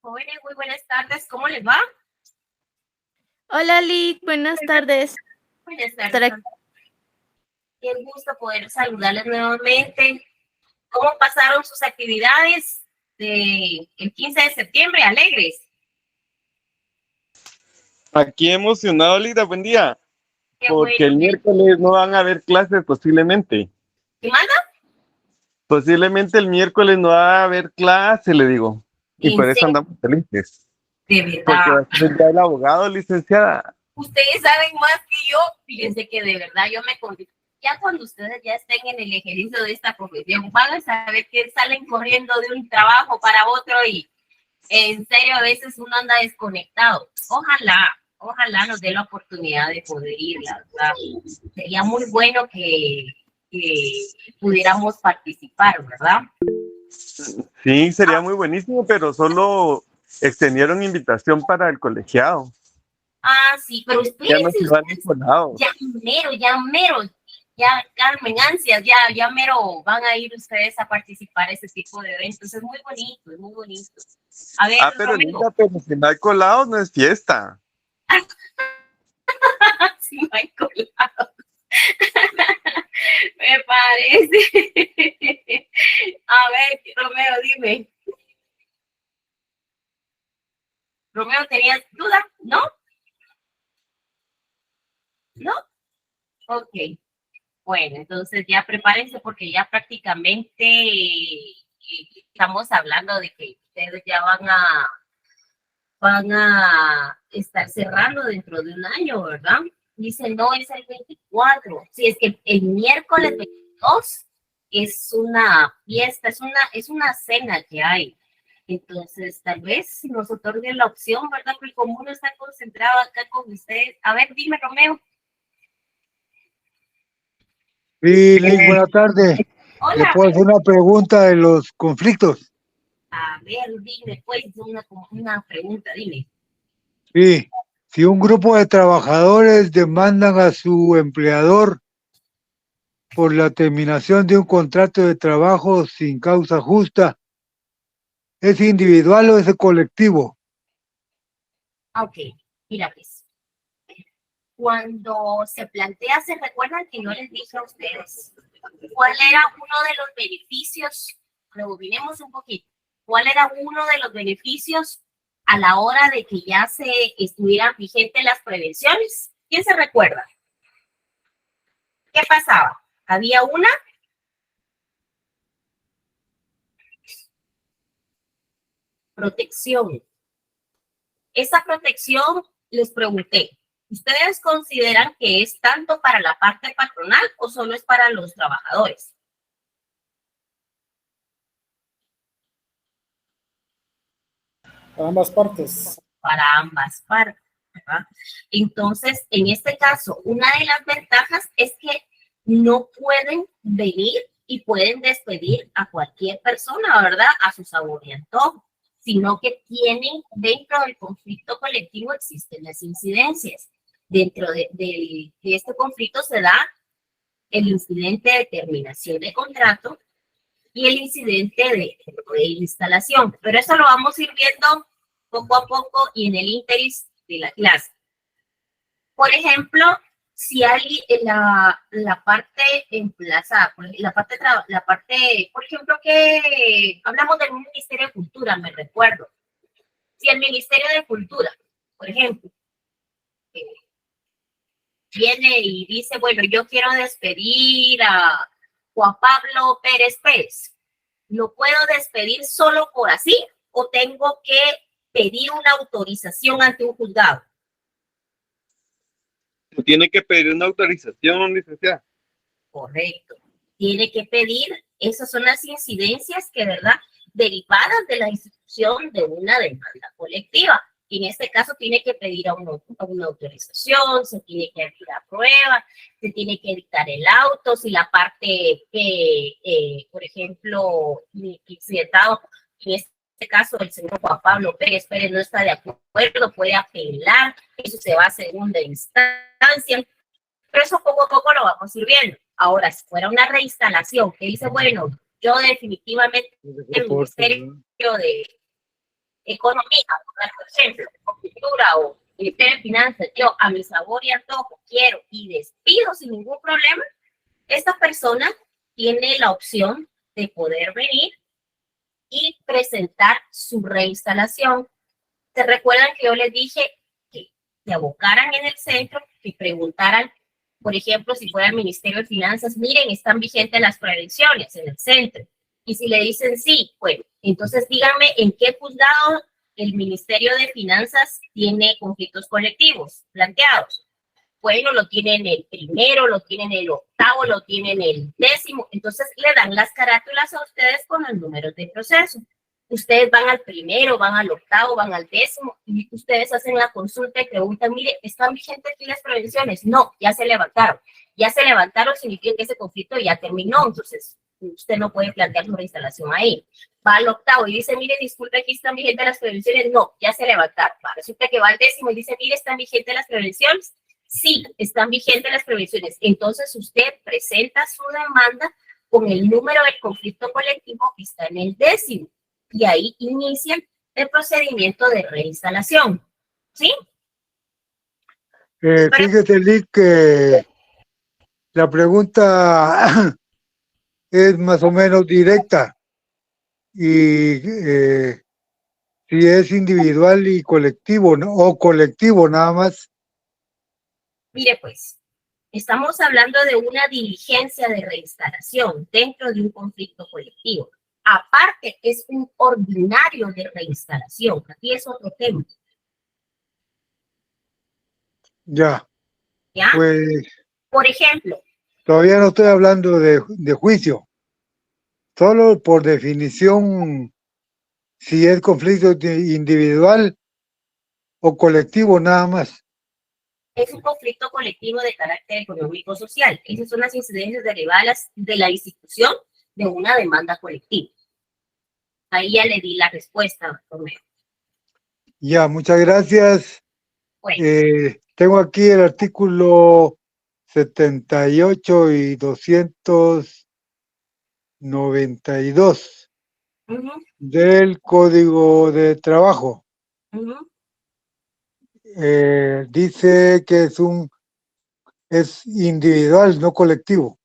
Jóvenes, muy buenas tardes. ¿Cómo les va? Hola, Lick, buenas tardes. Buenas tardes. Qué gusto poder saludarles nuevamente. ¿Cómo pasaron sus actividades del 15 de septiembre? Alegres. Aquí emocionado, Lida, buen día. Qué Porque bueno. el miércoles no van a haber clases posiblemente. ¿Qué manda? Posiblemente el miércoles no va a haber clase, le digo. Y En por eso serio, andamos felices. de Porque va verdad. a ser el día del abogado, licenciada. Ustedes saben más que yo. Fíjense que de verdad yo me convisto. Ya cuando ustedes ya estén en el ejercicio de esta profesión, van a saber que salen corriendo de un trabajo para otro y en serio a veces uno anda desconectado. Ojalá nos dé la oportunidad de poder ir, la verdad. Sería muy bueno que pudiéramos participar, ¿verdad? Sí, sería muy buenísimo, pero solo extendieron invitación para el colegiado. Sí, pero Ya no espérense se van ustedes, colados. ya Carmen, ansias, ya mero van a ir ustedes a participar en ese tipo de eventos. Es muy bonito, es muy bonito. A ver, Pero Romeo. Lida, pero si no hay colados, no es fiesta. Sí, Michael. Me parece. A ver, Romeo, dime. Romeo, ¿tenías duda? ¿No? ¿No? Ok. Bueno, entonces ya prepárense porque ya prácticamente estamos hablando de que ustedes ya van a estar cerrando dentro de un año, ¿verdad? Dicen, no, es el 24. Sí, es que el miércoles 22 es una fiesta, es una cena que hay. Entonces, tal vez si nos otorguen la opción, ¿verdad? Porque como uno está concentrado acá con ustedes. A ver, dime, Romeo. Sí, Lick, buena tarde. ¿Le Hola. puedo hacer una pregunta de los conflictos? A ver, dime, pues, una pregunta, dime. Sí, si un grupo de trabajadores demandan a su empleador por la terminación de un contrato de trabajo sin causa justa, ¿es individual o es colectivo? Ok, mira, pues, cuando se plantea, ¿se recuerdan que yo les dije a ustedes cuál era uno de los beneficios? Rebobinemos un poquito. ¿Cuál era uno de los beneficios a la hora de que ya se estuvieran vigentes las prevenciones? ¿Quién se recuerda? ¿Qué pasaba? Había una protección. Esa protección, les pregunté, ¿ustedes consideran que es tanto para la parte patronal o solo es para los trabajadores? Para ambas partes. Para ambas partes, ¿verdad? Entonces, en este caso, una de las ventajas es que no pueden venir y pueden despedir a cualquier persona, ¿verdad? A su sabor y antojo, sino que tienen dentro del conflicto colectivo existen las incidencias. Dentro de este conflicto se da el incidente de terminación de contrato y el incidente de instalación, pero eso lo vamos a ir viendo poco a poco y en el interés de la clase. Por ejemplo, si alguien la parte emplazada, la parte, por ejemplo, que hablamos del Ministerio de Cultura, me recuerdo. Si el Ministerio de Cultura, por ejemplo, eh, viene y dice, bueno, yo quiero despedir a Juan Pablo Pérez Pérez, ¿lo puedo despedir solo por así o tengo que pedir una autorización ante un juzgado? Tiene que pedir una autorización, licenciada. Correcto. Tiene que pedir, esas son las incidencias que, ¿verdad? Derivadas de la institución de una demanda colectiva. En este caso tiene que pedir a una autorización, se tiene que hacer la prueba, se tiene que dictar el auto, si la parte que, por ejemplo, incidentado, en este caso el señor Juan Pablo Pérez Pérez no está de acuerdo, puede apelar, eso se va a segunda instancia, pero eso poco a poco lo vamos a ir viendo. Ahora, si fuera una reinstalación que dice, bueno, yo definitivamente el Ministerio economía, por ejemplo, o cultura o Ministerio de Finanzas, yo a mi sabor y antojo quiero y despido sin ningún problema, esta persona tiene la opción de poder venir y presentar su reinstalación. ¿Se recuerdan que yo les dije que se abocaran en el centro y preguntaran, por ejemplo, si fuera el Ministerio de Finanzas, miren, están vigentes las prevenciones en el centro? Y si le dicen sí, bueno, entonces díganme en qué juzgado el Ministerio de Finanzas tiene conflictos colectivos planteados. Bueno, lo tienen el primero, lo tienen el octavo, lo tienen el 10º. Entonces le dan las carátulas a ustedes con los números de proceso. Ustedes van al primero, van al octavo, van al 10º y ustedes hacen la consulta y preguntan, mire, ¿están vigentes aquí las prevenciones? No, ya se levantaron. Ya se levantaron significa que ese conflicto ya terminó. Entonces usted no puede plantear su reinstalación ahí. Va al octavo y dice, mire, disculpe, aquí están vigentes las prevenciones. No, ya se levantaron. Resulta que va al 10º y dice, mire, ¿están vigentes las prevenciones? Sí, están vigentes las prevenciones. Entonces usted presenta su demanda con el número del conflicto colectivo que está en el 10º y ahí inician el procedimiento de reinstalación. ¿Sí? Fíjese, Lick, que la pregunta es más o menos directa y si es individual y colectivo, ¿no? O colectivo nada más. Mire, pues, estamos hablando de una diligencia de reinstalación dentro de un conflicto colectivo. Aparte, es un ordinario de reinstalación. Aquí es otro tema. Ya, ¿Ya? pues Por ejemplo, todavía no estoy hablando de juicio. Solo por definición, si es conflicto individual o colectivo nada más. es un conflicto colectivo de carácter económico-social. Esas son las incidencias derivadas de la institución de una demanda colectiva. Ahí ya le di la respuesta, Romeo. Ya, muchas gracias. Bueno, Tengo aquí el artículo 78 y 292 ujú, del Código de Trabajo. ujú. Dice que es individual, no colectivo.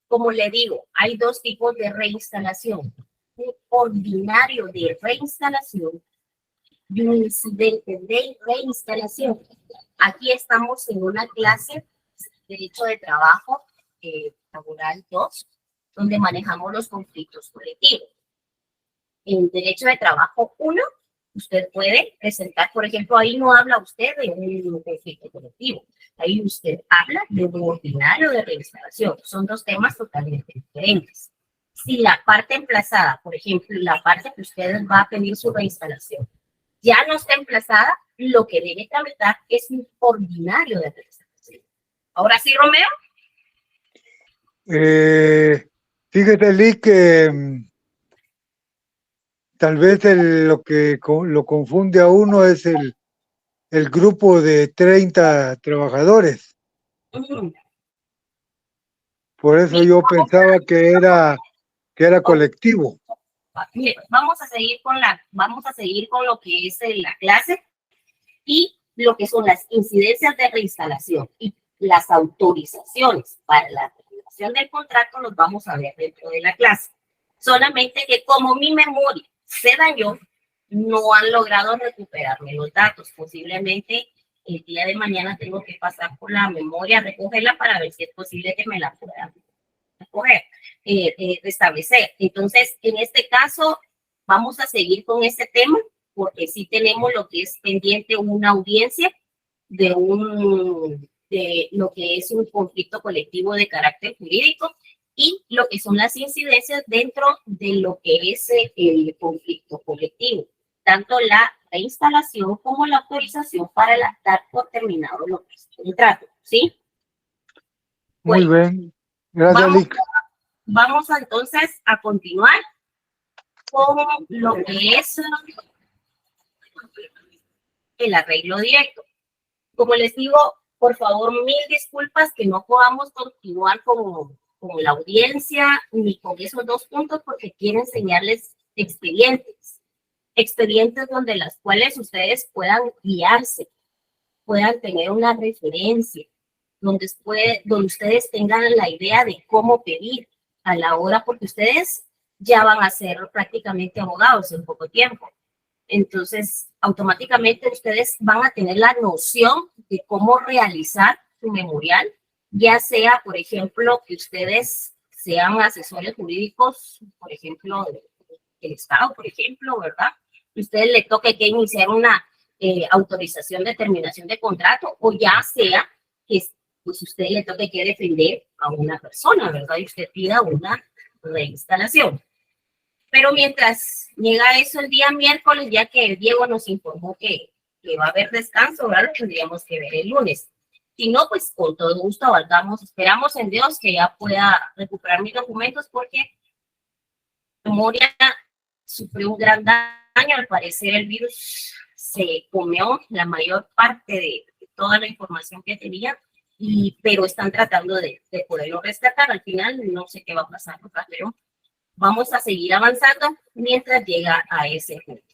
Como le digo, hay dos tipos de reinstalación. Un ordinario de reinstalación y un incidente de reinstalación. Aquí estamos en una clase de Derecho de Trabajo Laboral 2, donde manejamos los conflictos colectivos. En Derecho de Trabajo 1, usted puede presentar, por ejemplo, ahí no habla usted de un conflicto colectivo, ahí usted habla de un ordinario de reinstalación. Son dos temas totalmente diferentes. Si la parte emplazada, por ejemplo, la parte que usted va a pedir su reinstalación, ya no está emplazada, lo que debe tramitar es un ordinario de reinstalación. Ahora sí, Romeo. Fíjate, Lee, que tal vez lo que lo confunde a uno es el grupo de 30 trabajadores. Ujú. Por eso yo pensaba que era colectivo. Mire, vamos a seguir con lo que es la clase y lo que son las incidencias de reinstalación y las autorizaciones para la terminación del contrato los vamos a ver dentro de la clase. Solamente que como mi memoria se dañó, no han logrado recuperarme los datos. Posiblemente el día de mañana tengo que pasar por la memoria, recogerla para ver si es posible que me la puedan recoger, restablecer. Entonces, en este caso, vamos a seguir con este tema porque sí tenemos lo que es pendiente una audiencia de lo que es un conflicto colectivo de carácter jurídico y lo que son las incidencias dentro de lo que es el conflicto colectivo, tanto la reinstalación como la autorización para dar por terminado lo que es el contrato, ¿sí? Muy Bueno, bien. Gracias, Lick. vamos entonces a continuar con lo que es el arreglo directo. Como les digo, por favor, mil disculpas que no podamos continuar con la audiencia ni con esos dos puntos porque quiero enseñarles expedientes. expedientes donde las cuales ustedes puedan guiarse, puedan tener una referencia, donde ustedes tengan la idea de cómo pedir a la hora, porque ustedes ya van a ser prácticamente abogados en poco tiempo. Entonces, automáticamente ustedes van a tener la noción de cómo realizar su memorial, ya sea, por ejemplo, que ustedes sean asesores jurídicos, por ejemplo, del Estado, por ejemplo, ¿verdad? Ustedes le toque que iniciar una autorización de terminación de contrato, o ya sea que pues usted le toque que defender a una persona, ¿verdad? Y usted pida una reinstalación. Pero mientras llega eso el día miércoles, ya que Diego nos informó que va a haber descanso, ¿verdad? Lo tendríamos que ver el lunes. Si no, pues con todo gusto aguardamos, esperamos en Dios que ya pueda recuperar mis documentos, porque la memoria sufrió un gran daño. Al parecer el virus se comió la mayor parte de toda la información que tenía, pero están tratando de poderlo rescatar. Al final no sé qué va a pasar, ¿verdad? Pero vamos a seguir avanzando mientras llega a ese punto.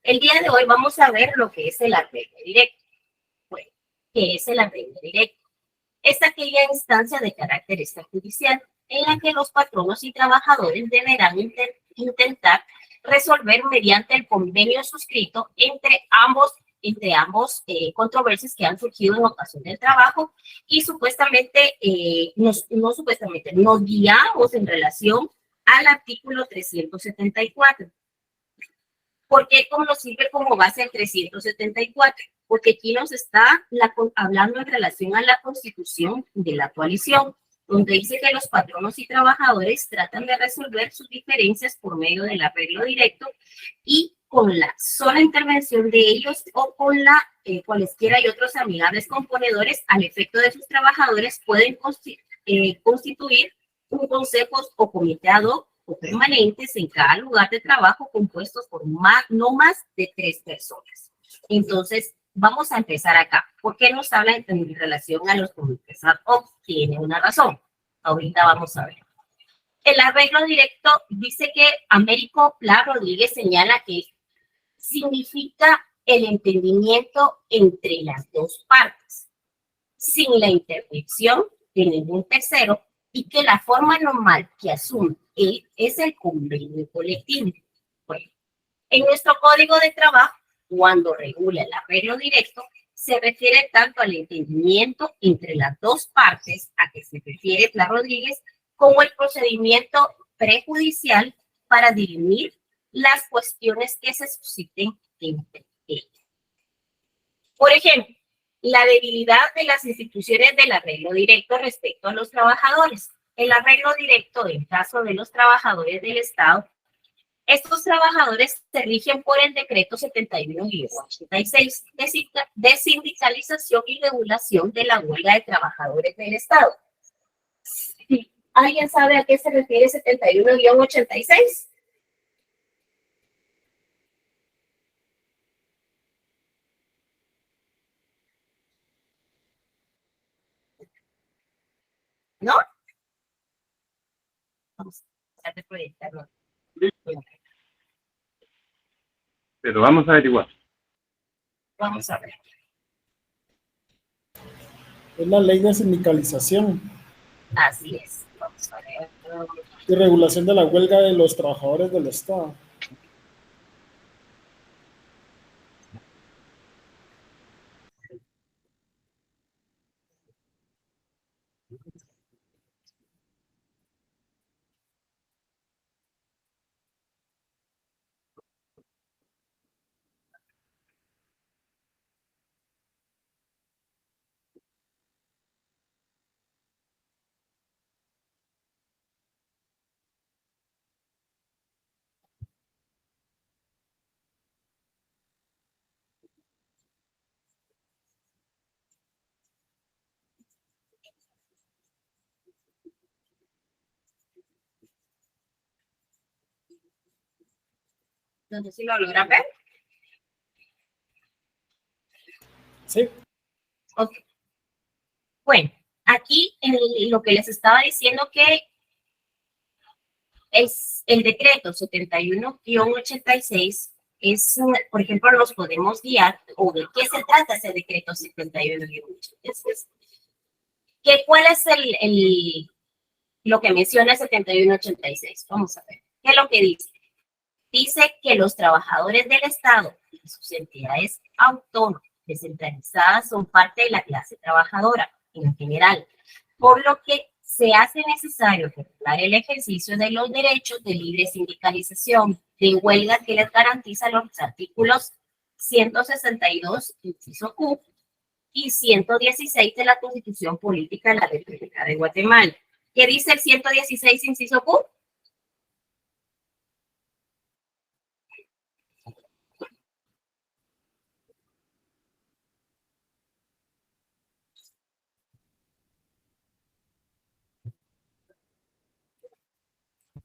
El día de hoy vamos a ver lo que es el arreglo directo. Bueno, ¿qué es el arreglo directo? Es aquella instancia de carácter extrajudicial en la que los patronos y trabajadores deberán intentar resolver mediante el convenio suscrito entre ambos controversias que han surgido en ocasión del trabajo, y supuestamente, nos guiamos en relación al artículo 374. ¿Por qué nos sirve como base el 374? Porque aquí nos está hablando en relación a la constitución de la coalición, donde dice que los patronos y trabajadores tratan de resolver sus diferencias por medio del arreglo directo y con la sola intervención de ellos, o con cualesquiera y otros amigables componedores al efecto de sus trabajadores pueden constituir un consejo o comité ad hoc o permanentes en cada lugar de trabajo, compuestos por no más de 3 personas. Entonces, vamos a empezar acá. ¿Por qué nos habla en relación a los comités ad hoc? Tiene una razón. Ahorita vamos a ver. El arreglo directo dice que Américo Pla Rodríguez señala que significa el entendimiento entre las dos partes, sin la intervención de ningún tercero, y que la forma normal que asume es el convenio colectivo. Bueno, en nuestro Código de Trabajo, cuando regula el arreglo directo, se refiere tanto al entendimiento entre las dos partes a que se refiere Pla Rodríguez, como el procedimiento prejudicial para dirimir las cuestiones que se susciten entre ellas. Por ejemplo, la debilidad de las instituciones del arreglo directo respecto a los trabajadores. El arreglo directo, en caso de los trabajadores del Estado, estos trabajadores se rigen por el decreto 71-86 de sindicalización y regulación de la huelga de trabajadores del Estado. ¿Alguien sabe a qué se refiere 71-86? ¿No? Vamos a proyectarlo. Pero vamos a averiguar. Vamos a ver. Es la ley de sindicalización Así es. Vamos a ver. y regulación de la huelga de los trabajadores del Estado. No sé si lo logran ver. Sí. Ok. Bueno, aquí lo que les estaba diciendo que es el decreto 71-86 por ejemplo, nos podemos guiar, o de qué se trata ese decreto 71-86. ¿Cuál es lo que menciona el 71-86? Vamos a ver. ¿Qué es lo que dice? Dice que los trabajadores del Estado y sus entidades autónomas descentralizadas son parte de la clase trabajadora en general, por lo que se hace necesario regular el ejercicio de los derechos de libre sindicalización, de huelga que les garantiza los artículos 162, inciso Q, y 116 de la Constitución Política de la República de Guatemala. ¿Qué dice el 116, inciso Q?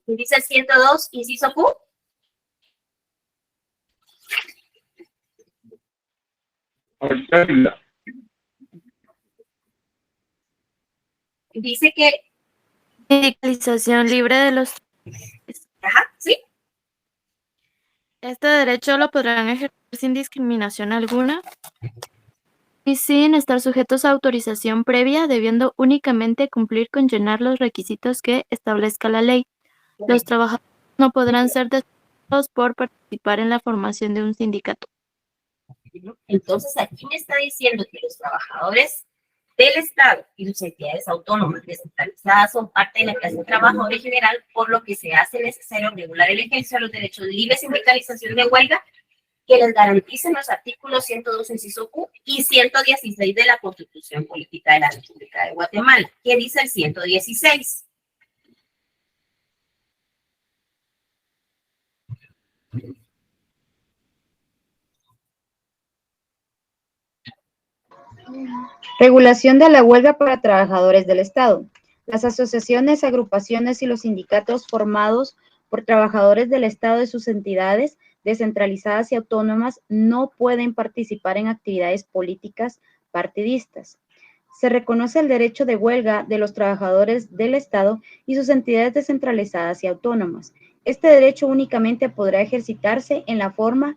¿Qué dice el 102, inciso Q? Dice que... Sindicalización libre de los... Ajá, sí. Este derecho lo podrán ejercer sin discriminación alguna y sin estar sujetos a autorización previa, debiendo únicamente cumplir con llenar los requisitos que establezca la ley. Los trabajadores no podrán ser despedidos por participar en la formación de un sindicato. Entonces, aquí me está diciendo que los trabajadores del Estado y sus entidades autónomas descentralizadas son parte de la clase trabajadora en general, por lo que se hace necesario regular el ejercicio de los derechos de libre sindicalización de huelga que les garanticen los artículos 102, inciso Q, y 116 de la Constitución Política de la República de Guatemala. ¿Qué dice el 116? Regulación de la huelga para trabajadores del Estado. Las asociaciones, agrupaciones y los sindicatos formados por trabajadores del Estado y sus entidades descentralizadas y autónomas no pueden participar en actividades políticas partidistas. Se reconoce el derecho de huelga de los trabajadores del Estado y sus entidades descentralizadas y autónomas. Este derecho únicamente podrá ejercitarse en la forma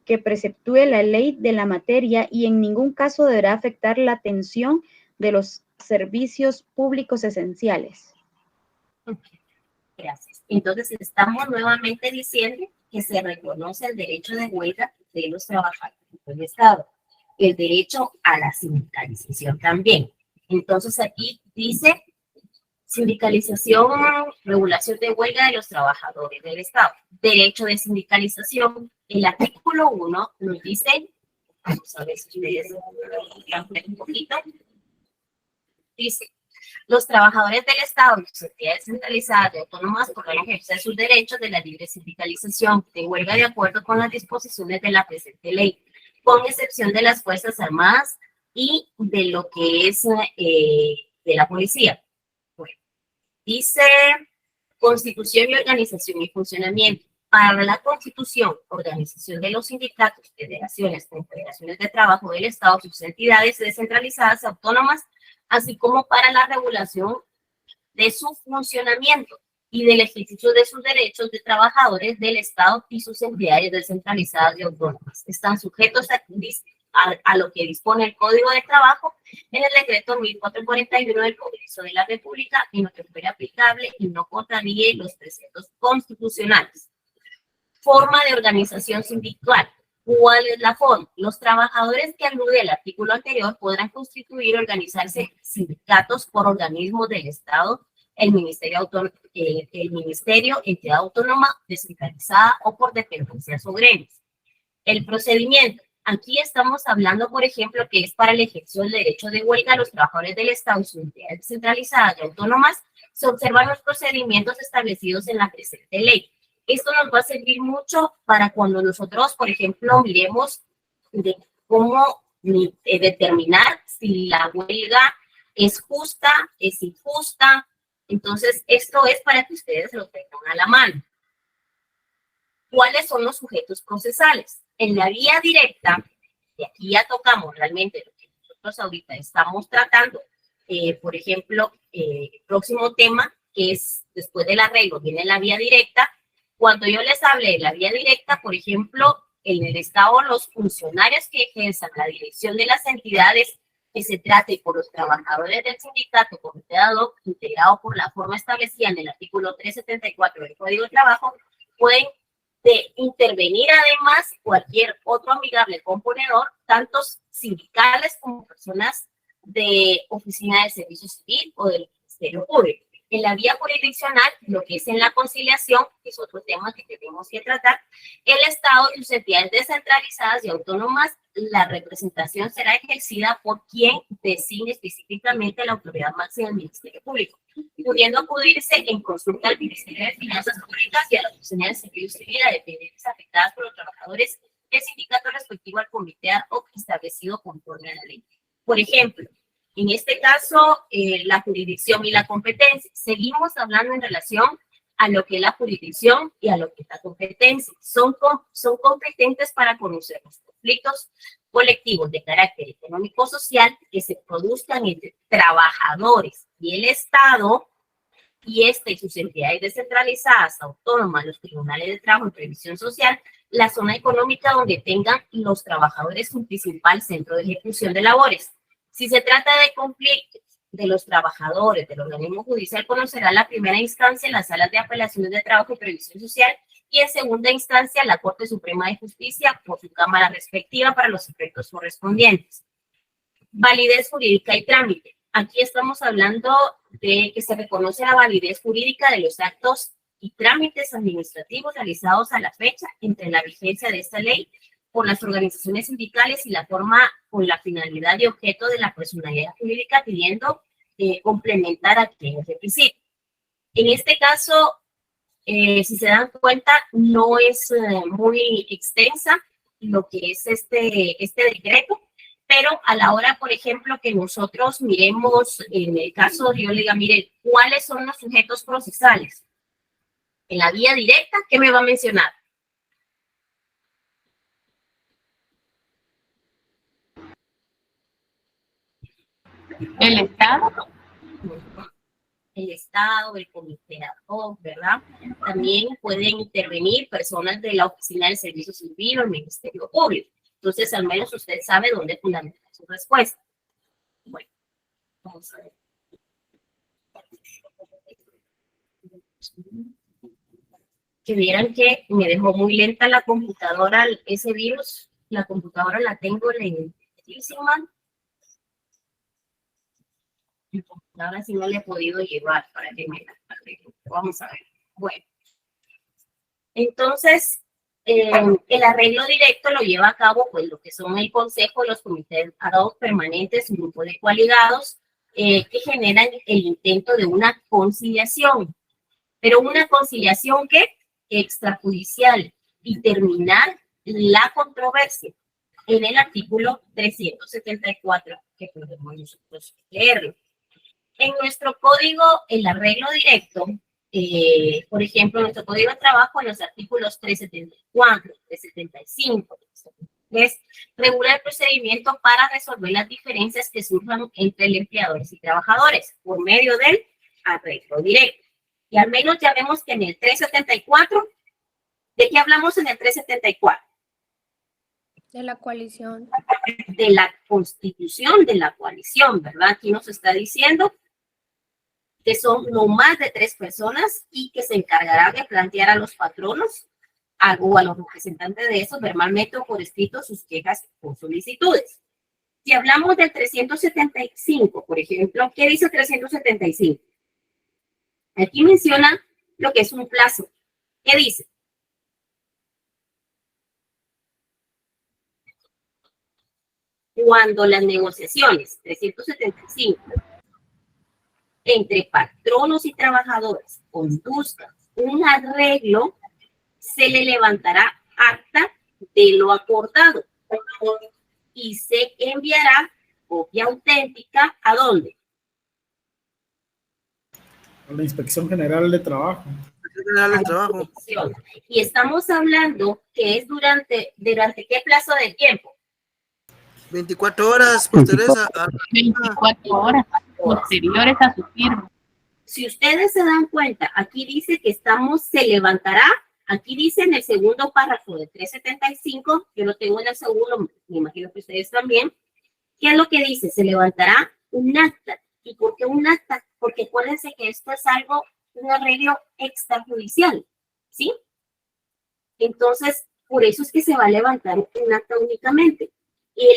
que preceptúe la ley de la materia y en ningún caso deberá afectar la atención de los servicios públicos esenciales. Gracias. Entonces, estamos nuevamente diciendo que se reconoce el derecho de huelga de los trabajadores del Estado, el derecho a la sindicalización también. Entonces, aquí dice sindicalización, regulación de huelga de los trabajadores del Estado, derecho de sindicalización. El artículo 1 nos dice, vamos a ver si ustedes un poquito, dice, los trabajadores del Estado y sus entidades centralizadas y autónomas podrán ejercer sus derechos de la libre sindicalización de huelga de acuerdo con las disposiciones de la presente ley, con excepción de las Fuerzas Armadas y de lo que es de la policía. Bueno, dice Constitución y organización y funcionamiento. Para la Constitución, organización de los sindicatos, federaciones, confederaciones de trabajo del Estado, sus entidades descentralizadas, autónomas, así como para la regulación de su funcionamiento y del ejercicio de sus derechos de trabajadores del Estado y sus entidades descentralizadas y autónomas. Están sujetos a lo que dispone el Código de Trabajo en el decreto 1441 del Congreso de la República, en lo que fuera aplicable y no contraríe los preceptos constitucionales. Forma de organización sindical. ¿Cuál es la forma? Los trabajadores que alude al artículo anterior podrán constituir y organizarse sindicatos por organismos del Estado, el Ministerio, entidad autónoma descentralizada o por dependencias o gremios. El procedimiento. Aquí estamos hablando, por ejemplo, que es para el ejercicio del derecho de huelga a los trabajadores del Estado y sus entidades descentralizadas y autónomas. Se observan los procedimientos establecidos en la presente ley. Esto nos va a servir mucho para cuando nosotros, por ejemplo, miremos de cómo determinar si la huelga es justa, es injusta. Entonces, esto es para que ustedes lo tengan a la mano. ¿Cuáles son los sujetos procesales? En la vía directa, y aquí ya tocamos realmente lo que nosotros ahorita estamos tratando, por ejemplo, el próximo tema, que es después del arreglo, viene la vía directa. Cuando yo les hablé de la vía directa, por ejemplo, en el Estado, los funcionarios que ejerzan la dirección de las entidades que se trate por los trabajadores del sindicato comité ad hoc integrado por la forma establecida en el artículo 374 del Código de Trabajo, pueden intervenir además cualquier otro amigable componedor, tanto sindicales como personas de oficina de servicio civil o del Ministerio Público. En la vía jurisdiccional, lo que es en la conciliación, que es otro tema que tenemos que tratar, el Estado y sus entidades descentralizadas y autónomas, la representación será ejercida por quien designe específicamente la autoridad máxima del Ministerio Público, pudiendo acudirse en consulta al Ministerio de Finanzas Públicas y a la Oficina de Servicio Civil a dependencias afectadas por los trabajadores del sindicato respectivo al comité ad hoc establecido conforme a la ley. Por ejemplo, en este caso, la jurisdicción y la competencia. Seguimos hablando en relación a lo que es la jurisdicción y a lo que es la competencia. Son competentes para conocer los conflictos colectivos de carácter económico-social que se produzcan entre trabajadores y el Estado, y y sus entidades descentralizadas, autónomas, los tribunales de trabajo y previsión social, la zona económica donde tengan los trabajadores un principal centro de ejecución de labores. Si se trata de conflictos de los trabajadores del organismo judicial, conocerá la primera instancia en las salas de apelaciones de trabajo y previsión social y en segunda instancia la Corte Suprema de Justicia por su cámara respectiva para los efectos correspondientes. Validez jurídica y trámite. Aquí estamos hablando de que se reconoce la validez jurídica de los actos y trámites administrativos realizados a la fecha entre la vigencia de esta ley por las organizaciones sindicales y la forma con la finalidad y objeto de la personalidad jurídica pidiendo complementar aquellos requisitos. En este caso, si se dan cuenta, no es muy extensa lo que es este decreto, pero a la hora, por ejemplo, que nosotros miremos, en el caso yo le diga, mire, ¿cuáles son los sujetos procesales? En la vía directa, ¿qué me va a mencionar? El Estado. El Estado, el comité ad hoc, ¿verdad? También pueden intervenir personas de la Oficina del Servicio Civil o el Ministerio Público. Entonces, al menos usted sabe dónde fundamentar su respuesta. Bueno, vamos a ver. Que vieran que me dejó muy lenta la computadora, ese virus, la computadora la tengo lentísima. Ahora sí no le he podido llevar para que me la arregle. Vamos a ver. Bueno. Entonces, el arreglo directo lo lleva a cabo, pues, lo que son el consejo, los comités ad hoc permanentes, un grupo de coaligados que generan el intento de una conciliación. Pero una conciliación que extrajudicial y terminar la controversia en el artículo 374, que podemos nosotros leerlo. En nuestro código, el arreglo directo, por ejemplo, en nuestro código de trabajo, en los artículos 374, 375, 373, regula el procedimiento para resolver las diferencias que surjan entre empleadores y trabajadores por medio del arreglo directo. Y al menos ya vemos que en el 374, ¿de qué hablamos en el 374? De la coalición. De la constitución de la coalición, ¿verdad? Aquí nos está diciendo que son no más de 3 personas y que se encargará de plantear a los patronos o a los representantes de esos verbalmente o por escrito sus quejas o solicitudes. Si hablamos del 375, por ejemplo, ¿qué dice 375? Aquí menciona lo que es un plazo. ¿Qué dice? Cuando las negociaciones, 375, entre patronos y trabajadores conduzcan un arreglo, se le levantará acta de lo acordado y se enviará copia auténtica ¿a dónde? A la Inspección General de Trabajo. Y estamos hablando que es durante qué plazo de tiempo. 24 horas posteriores a 24 horas posteriores a su firma. Si ustedes se dan cuenta, aquí dice que se levantará aquí dice en el segundo párrafo de 375, yo lo tengo en el segundo, me imagino que ustedes también, ¿qué es lo que dice? Se levantará un acta. ¿Y por qué un acta? Porque acuérdense que esto es algo, un arreglo extrajudicial, ¿sí? Entonces, por eso es que se va a levantar un acta únicamente,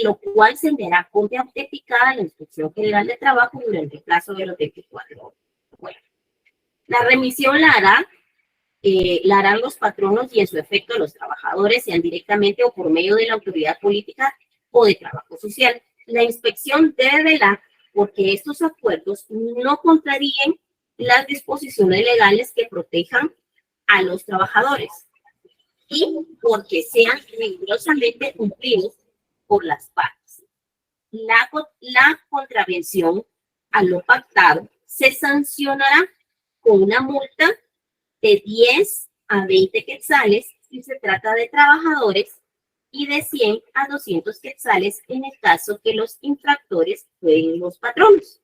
lo cual se enviará copia autenticada a la Inspección General de Trabajo durante el plazo de los 24 horas. Bueno, la remisión la harán los patronos y en su efecto los trabajadores, sean directamente o por medio de la autoridad política o de trabajo social. La inspección debe velar porque estos acuerdos no contraríen las disposiciones legales que protejan a los trabajadores y porque sean rigurosamente cumplidos por las partes. La contravención a lo pactado se sancionará con una multa de 10 a 20 quetzales si se trata de trabajadores y de 100 a 200 quetzales en el caso que los infractores fueren los patronos,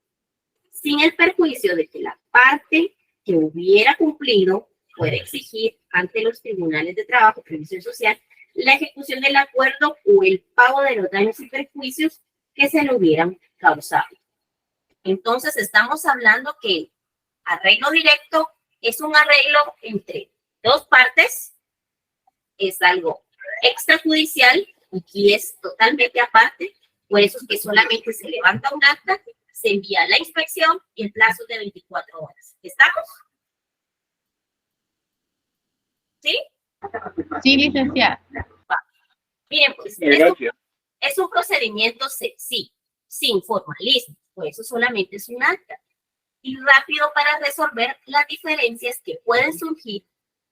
sin el perjuicio de que la parte que hubiera cumplido pueda exigir ante los tribunales de trabajo y previsión social la ejecución del acuerdo o el pago de los daños y perjuicios que se le hubieran causado. Entonces, estamos hablando que arreglo directo es un arreglo entre dos partes, es algo extrajudicial, aquí es totalmente aparte, por eso es que solamente se levanta un acta, se envía a la inspección y el plazo es de 24 horas. ¿Estamos? ¿Sí? Sí, licenciada. Miren, pues es un procedimiento sí, sin formalismo, por eso solamente es un acta. Y rápido para resolver las diferencias que pueden surgir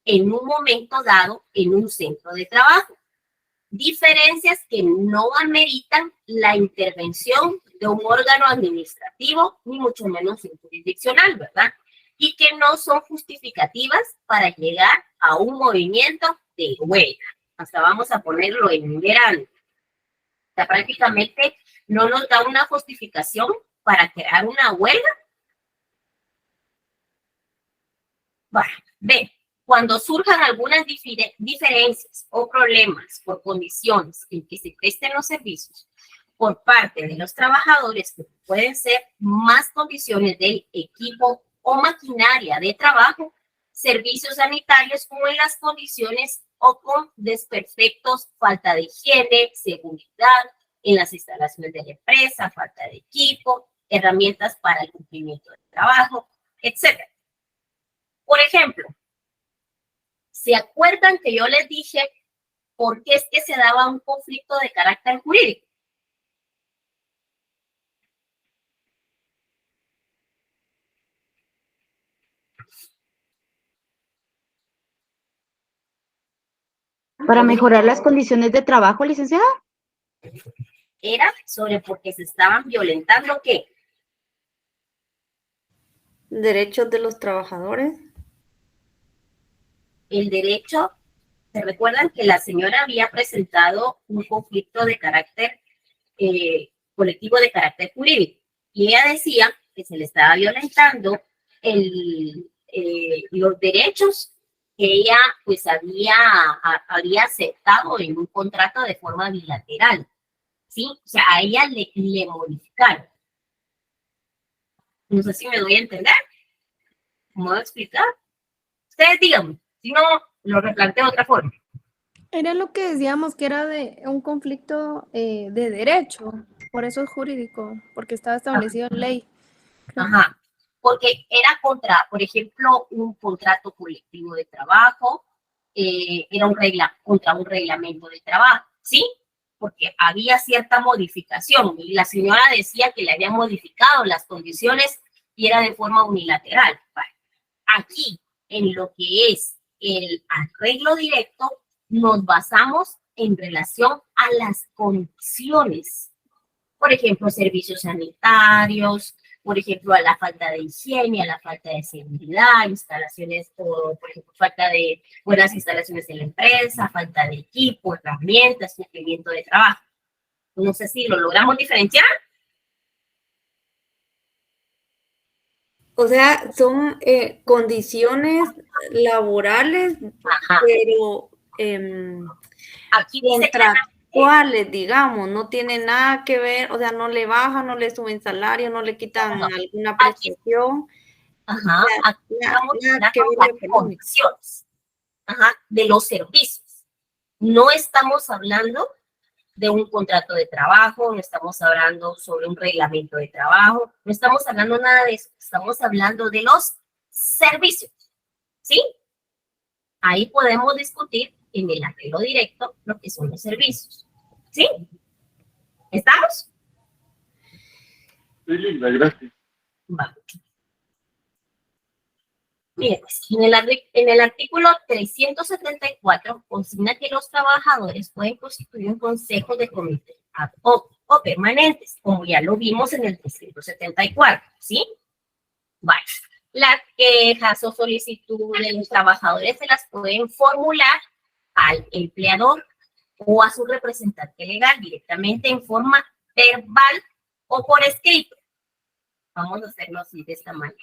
en un momento dado en un centro de trabajo. Diferencias que no ameritan la intervención de un órgano administrativo, ni mucho menos jurisdiccional, ¿verdad? Y que no son justificativas para llegar a un movimiento de huelga. Hasta vamos a ponerlo en verano. O sea, prácticamente no nos da una justificación para crear una huelga. Bueno, ve, cuando surjan algunas diferencias o problemas por condiciones en que se presten los servicios por parte de los trabajadores, que pueden ser más condiciones del equipo o maquinaria de trabajo, servicios sanitarios como en las condiciones o con desperfectos, falta de higiene, seguridad en las instalaciones de la empresa, falta de equipo, herramientas para el cumplimiento del trabajo, etc. Por ejemplo, ¿se acuerdan que yo les dije por qué es que se daba un conflicto de carácter jurídico? Para mejorar las condiciones de trabajo, licenciada. Era sobre porque se estaban violentando, ¿qué? Derechos de los trabajadores. El derecho, ¿se recuerdan que la señora había presentado un conflicto de carácter colectivo de carácter jurídico? Y ella decía que se le estaba violentando los derechos que ella pues había aceptado en un contrato de forma bilateral, ¿sí? O sea, a ella le modificaron. No sé si me doy a entender. ¿Cómo voy a explicar? Ustedes díganme, si no, lo replanteo de otra forma. Era lo que decíamos que era de un conflicto de derecho, por eso es jurídico, porque estaba establecido en ley. Ajá, porque era contra, por ejemplo, un contrato colectivo de trabajo, era contra un reglamento de trabajo, ¿sí? Porque había cierta modificación y la señora decía que le habían modificado las condiciones y era de forma unilateral. Vale. Aquí, en lo que es el arreglo directo, nos basamos en relación a las condiciones. Por ejemplo, servicios sanitarios, por ejemplo, a la falta de higiene, a la falta de seguridad, instalaciones, o por ejemplo, falta de buenas instalaciones en la empresa, falta de equipo, herramientas, cumplimiento de trabajo. No sé si lo logramos diferenciar. O sea, son condiciones laborales, Ajá. pero Aquí dice contractuales, digamos, no tiene nada que ver, o sea, no le bajan, no le suben salario, no le quitan alguna prestación. Ajá, aquí estamos Nada que ver hablando lo de económico. condiciones, ajá, de los servicios. No estamos hablando de un contrato de trabajo, no estamos hablando sobre un reglamento de trabajo, no estamos hablando nada de eso, estamos hablando de los servicios, ¿sí? Ahí podemos discutir en el arreglo directo lo que son los servicios, ¿sí? ¿Estamos? Sí, linda, gracias. Vale. Mire, pues, en el artículo 374 consigna que los trabajadores pueden constituir un consejo de comité ad hoc o permanentes, como ya lo vimos en el 374, ¿sí? Vale. Las quejas o solicitudes de los trabajadores se las pueden formular al empleador o a su representante legal directamente en forma verbal o por escrito. Vamos a hacerlo así de esta manera.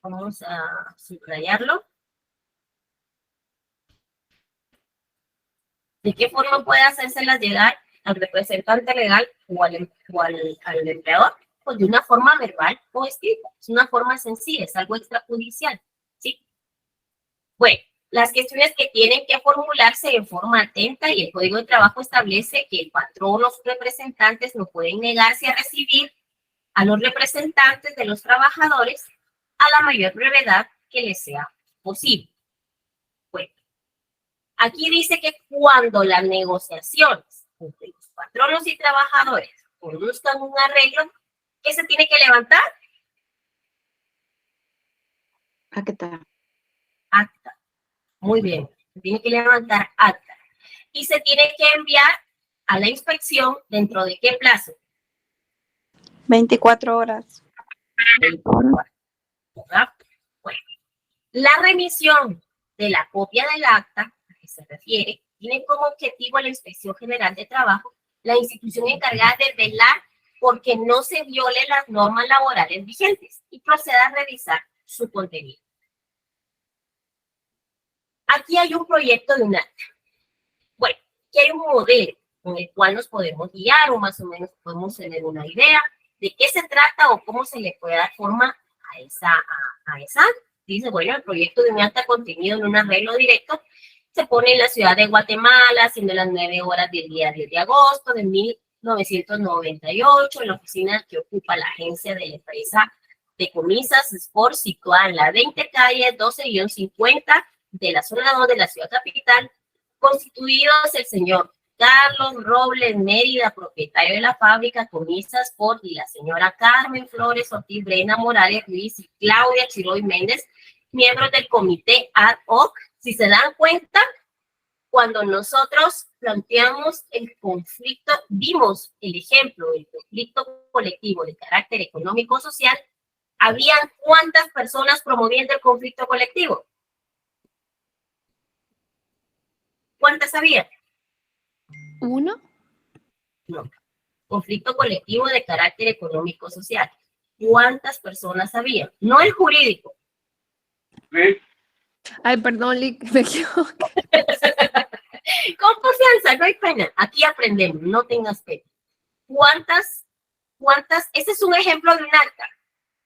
Vamos a subrayarlo. ¿De qué forma puede hacérselas llegar al representante legal o al empleador? Pues de una forma verbal o escrita. Es una forma sencilla, es algo extrajudicial, ¿sí? Bueno, las cuestiones que tienen que formularse en forma atenta y el Código de Trabajo establece que el patrón o sus representantes no pueden negarse a recibir a los representantes de los trabajadores a la mayor brevedad que les sea posible. Bueno, aquí dice que cuando las negociaciones entre los patronos y trabajadores produzcan un arreglo, ¿qué se tiene que levantar? Acta. Acta. Muy bien, se tiene que levantar acta. Y se tiene que enviar a la inspección ¿dentro de qué plazo? 24 horas. 24 horas. ¿Verdad? Bueno, la remisión de la copia del acta a que se refiere tiene como objetivo la Inspección General de Trabajo, la institución encargada de velar porque no se violen las normas laborales vigentes y proceda a revisar su contenido. Aquí hay un proyecto de un acta. Bueno, aquí hay un modelo con el cual nos podemos guiar o más o menos podemos tener una idea de qué se trata o cómo se le puede dar forma a esa. Dice, bueno, el proyecto de un acta contenido en un arreglo directo se pone en la ciudad de Guatemala, siendo las 9 horas del día 10 de agosto de 1998, en la oficina que ocupa la agencia de la empresa de Comisas Sport, situada en la 20 calle 12-50 de la zona 2 de la ciudad capital, constituidos el señor Carlos Robles Mérida, propietario de la fábrica Comisas Sport, y la señora Carmen Flores Ortiz, Brena Morales Ruiz y Claudia Chiroy Méndez, miembros del comité ad hoc. Si se dan cuenta, cuando nosotros planteamos el conflicto, vimos el ejemplo del conflicto colectivo de carácter económico-social, ¿habían cuántas personas promoviendo el conflicto colectivo? ¿Cuántas había? ¿Uno? No. Conflicto colectivo de carácter económico-social. ¿Cuántas personas había? No el jurídico. Sí. Ay, perdón, Lick, me equivoqué. Con confianza, no hay pena. Aquí aprendemos, no tengas pena. ¿Cuántas? Ese es un ejemplo de un acta.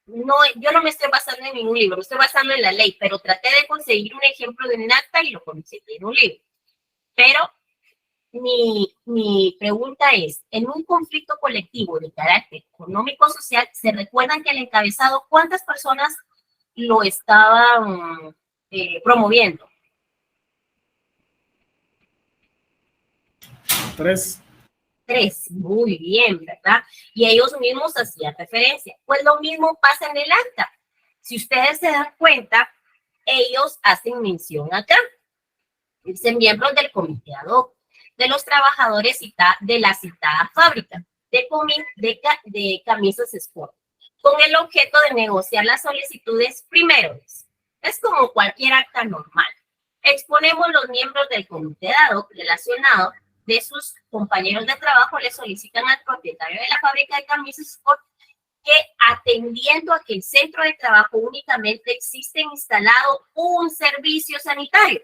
No, yo no me estoy basando en ningún libro, me estoy basando en la ley, pero traté de conseguir un ejemplo de un acta y lo conseguí en un libro. Pero mi pregunta es, en un conflicto colectivo de carácter económico-social, ¿se recuerdan que el encabezado cuántas personas lo estaban promoviendo? 3. 3, muy bien, ¿verdad? Y ellos mismos hacían referencia. Pues lo mismo pasa en el acta. Si ustedes se dan cuenta, ellos hacen mención acá. Dicen miembros del comité ad hoc, de los trabajadores de la citada fábrica de Camisas Sport, con el objeto de negociar las solicitudes primero. Es como cualquier acta normal. Exponemos los miembros del comité ad hoc relacionado de sus compañeros de trabajo, le solicitan al propietario de la fábrica de Camisas Sport que atendiendo a que el centro de trabajo únicamente existe instalado un servicio sanitario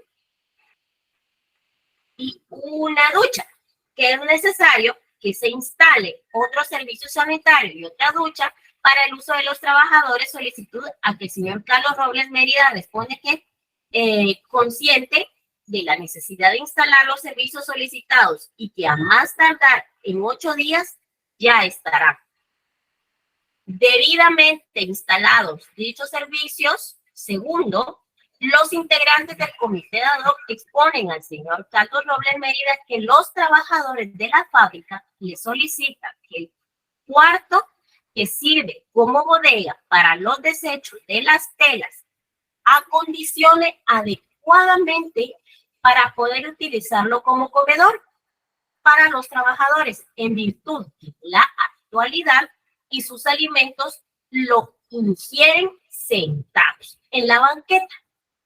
y una ducha, que es necesario que se instale otro servicio sanitario y otra ducha para el uso de los trabajadores. Solicitud a que el señor Carlos Robles Mérida responde que consciente de la necesidad de instalar los servicios solicitados y que a más tardar en 8 días ya estará debidamente instalados dichos servicios. Segundo, los integrantes del comité ad hoc exponen al señor Carlos Robles Mérida que los trabajadores de la fábrica le solicitan que el cuarto que sirve como bodega para los desechos de las telas acondicione adecuadamente para poder utilizarlo como comedor para los trabajadores, en virtud de la actualidad y sus alimentos lo ingieren sentados en la banqueta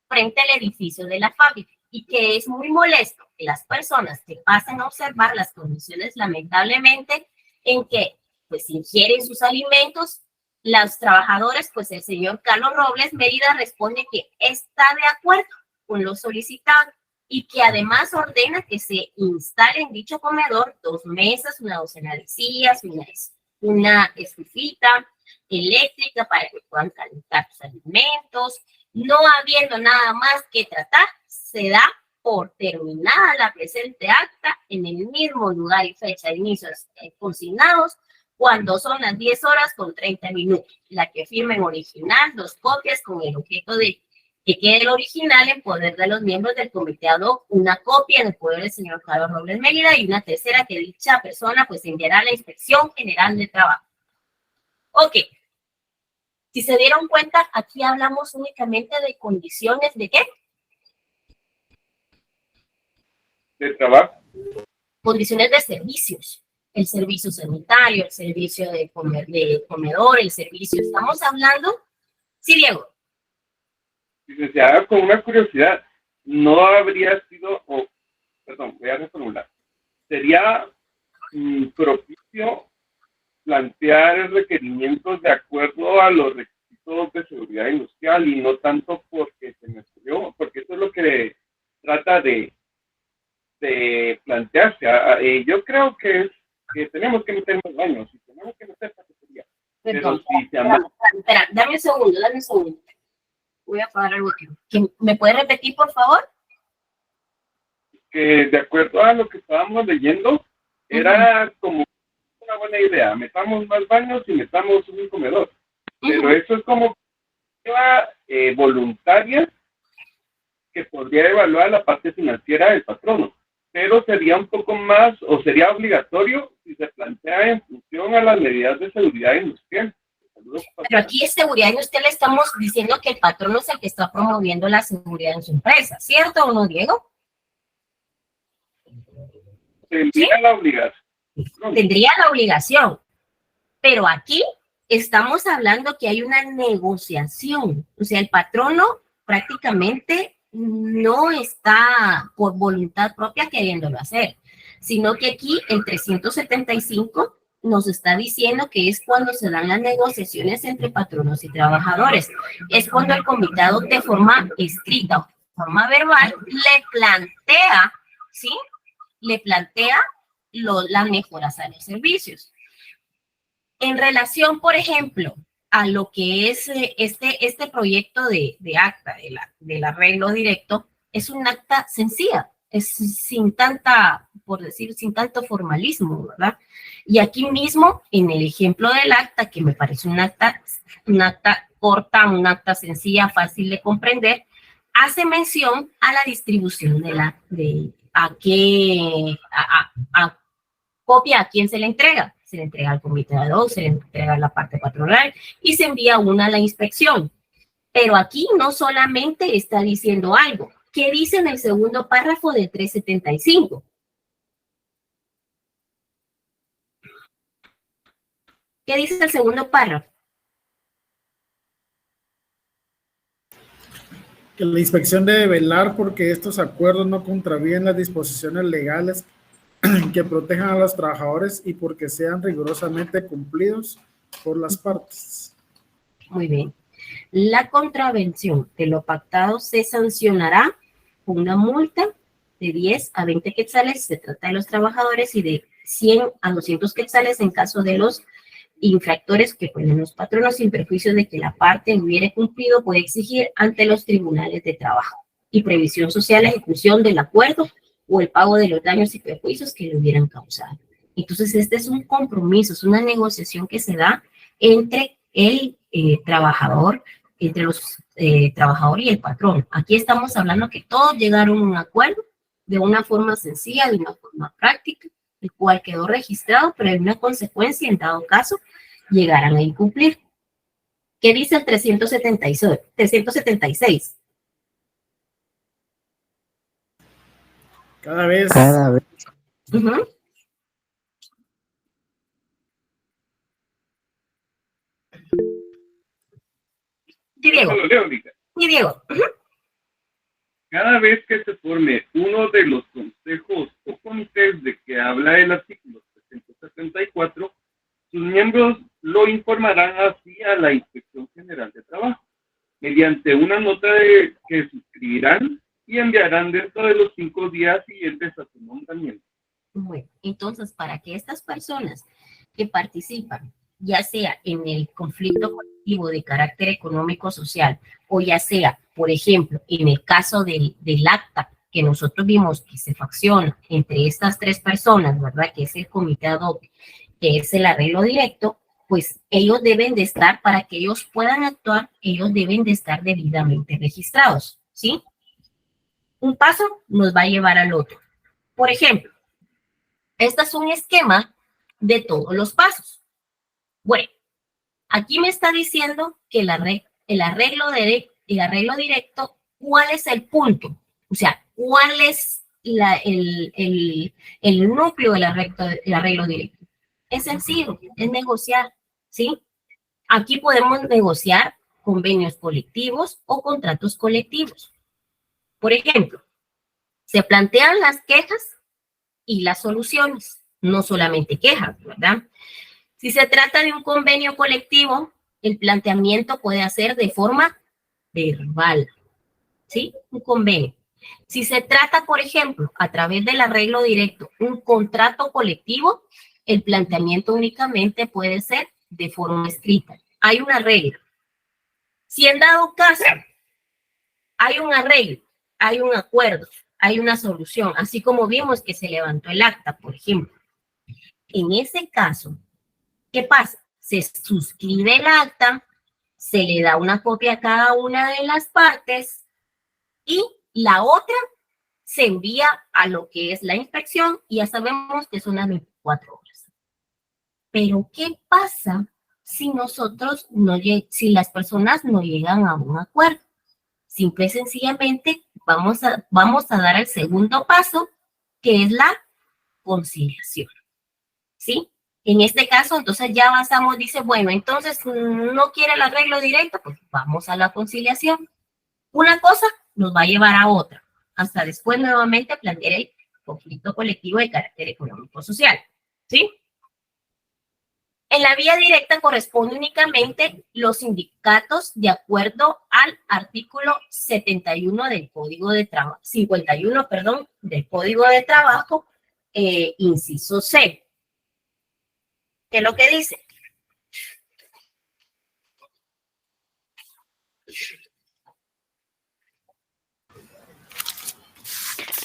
frente al edificio de la fábrica, y que es muy molesto que las personas que pasen a observar las condiciones lamentablemente en que pues ingieren sus alimentos los trabajadores. Pues el señor Carlos Robles Mérida responde que está de acuerdo con lo solicitado y que además ordena que se instale en dicho comedor 2 mesas, una docena de sillas, una estufita eléctrica para que puedan calentar sus alimentos. No habiendo nada más que tratar, se da por terminada la presente acta en el mismo lugar y fecha de inicios consignados, cuando son las 10:30. La que firma en original, 2 copias con el objeto de que quede el original en poder de los miembros del comité ad hoc, una copia en el poder del señor Carlos Robles Mérida y una tercera que dicha persona pues enviará a la Inspección General de Trabajo. Ok. Si se dieron cuenta, aquí hablamos únicamente de condiciones de ¿qué? De trabajo. Condiciones de servicios. El servicio sanitario, el servicio de comedor, el servicio. Estamos hablando. Sí, Diego. Licenciada, con una curiosidad, no habría sido, perdón, voy a reformular. ¿Sería propicio plantear requerimientos de acuerdo a los requisitos de seguridad industrial y no tanto porque se me ocurrió? Porque eso es lo que trata de plantearse. Yo creo que tenemos que meter más baños, y tenemos que meter paquetería. Perdón, espera, dame un segundo. Voy a apagar el último. ¿Me puede repetir, por favor? Que de acuerdo a lo que estábamos leyendo, era como una buena idea. Metamos más baños y metamos un comedor. Pero eso es como voluntaria que podría evaluar la parte financiera del patrono. Pero sería un poco más, o sería obligatorio si se plantea en función a las medidas de seguridad industrial. Pero aquí es seguridad industrial, le estamos diciendo que el patrono es el que está promoviendo la seguridad en su empresa, ¿cierto o no, Diego? Tendría la obligación. Tendría la obligación, pero aquí estamos hablando que hay una negociación, o sea, el patrono prácticamente no está por voluntad propia queriéndolo hacer, sino que aquí el 375 nos está diciendo que es cuando se dan las negociaciones entre patronos y trabajadores. Es cuando el comité ad hoc de forma escrita o de forma verbal le plantea, ¿sí? Le plantea las mejoras a los servicios. En relación, por ejemplo, a lo que es este proyecto de acta, del arreglo directo, es un acta sencilla, es sin tanta, por decir, sin tanto formalismo, ¿verdad? Y aquí mismo, en el ejemplo del acta, que me parece un acta corta, un acta sencilla, fácil de comprender, hace mención a la distribución copia a quién se le entrega. Se le entrega al comité ad hoc, se le entrega a la parte patronal y se envía una a la inspección. Pero aquí no solamente está diciendo algo. ¿Qué dice en el segundo párrafo del 375? ¿Qué dice el segundo párrafo? Que la inspección debe velar porque estos acuerdos no contravíen las disposiciones legales que protejan a los trabajadores y porque sean rigurosamente cumplidos por las partes. Muy bien. La contravención de lo pactado se sancionará con una multa de 10 a 20 quetzales, se trata de los trabajadores, y de 100 a 200 quetzales en caso de los infractores que ponen los patronos, sin perjuicio de que la parte hubiere cumplido, puede exigir ante los tribunales de trabajo y previsión social la ejecución del acuerdo o el pago de los daños y perjuicios que le hubieran causado. Entonces, este es un compromiso, es una negociación que se da entre el trabajador, entre los trabajadores y el patrón. Aquí estamos hablando que todos llegaron a un acuerdo de una forma sencilla, de una forma práctica, el cual quedó registrado, pero hay una consecuencia en dado caso llegaran a incumplir. ¿Qué dice el 376? Cada vez. Uh-huh. Diego. Diego. Uh-huh. Cada vez que se forme uno de los consejos o comités de que habla el artículo 374, sus miembros lo informarán así a la Inspección General de Trabajo, mediante una nota que suscribirán y enviarán dentro de los 5 días siguientes a su nombramiento. Bueno, entonces, para que estas personas que participan, ya sea en el conflicto colectivo de carácter económico-social, o ya sea, por ejemplo, en el caso del acta que nosotros vimos que se facciona entre estas 3 personas, ¿verdad? Que es el comité ad hoc, que es el arreglo directo, pues ellos deben de estar, para que ellos puedan actuar, ellos deben de estar debidamente registrados, ¿sí? Un paso nos va a llevar al otro. Por ejemplo, este es un esquema de todos los pasos. Bueno, aquí me está diciendo que el arreglo directo, ¿cuál es el punto? O sea, ¿cuál es el núcleo del arreglo directo? Es sencillo, es negociar, ¿sí? Aquí podemos negociar convenios colectivos o contratos colectivos. Por ejemplo, se plantean las quejas y las soluciones, no solamente quejas, ¿verdad? Si se trata de un convenio colectivo, el planteamiento puede hacer de forma verbal, ¿sí? Un convenio. Si se trata, por ejemplo, a través del arreglo directo, un contrato colectivo, el planteamiento únicamente puede ser de forma escrita. Hay una regla. Si en dado caso hay un arreglo, hay un acuerdo, hay una solución, así como vimos que se levantó el acta, por ejemplo, en ese caso, ¿qué pasa? Se suscribe el acta, se le da una copia a cada una de las partes y la otra se envía a lo que es la inspección y ya sabemos que son las 24 horas. Pero ¿qué pasa si si las personas no llegan a un acuerdo? Simple y sencillamente vamos a dar el segundo paso, que es la conciliación, ¿sí? En este caso, entonces ya avanzamos, dice, bueno, entonces no quiere el arreglo directo, pues vamos a la conciliación. Una cosa nos va a llevar a otra, hasta después nuevamente plantear el conflicto colectivo de carácter económico-social, ¿sí? En la vía directa corresponde únicamente los sindicatos de acuerdo al artículo 71 del Código de Trabajo, 51, perdón, del Código de Trabajo, inciso C. ¿Qué es lo que dice?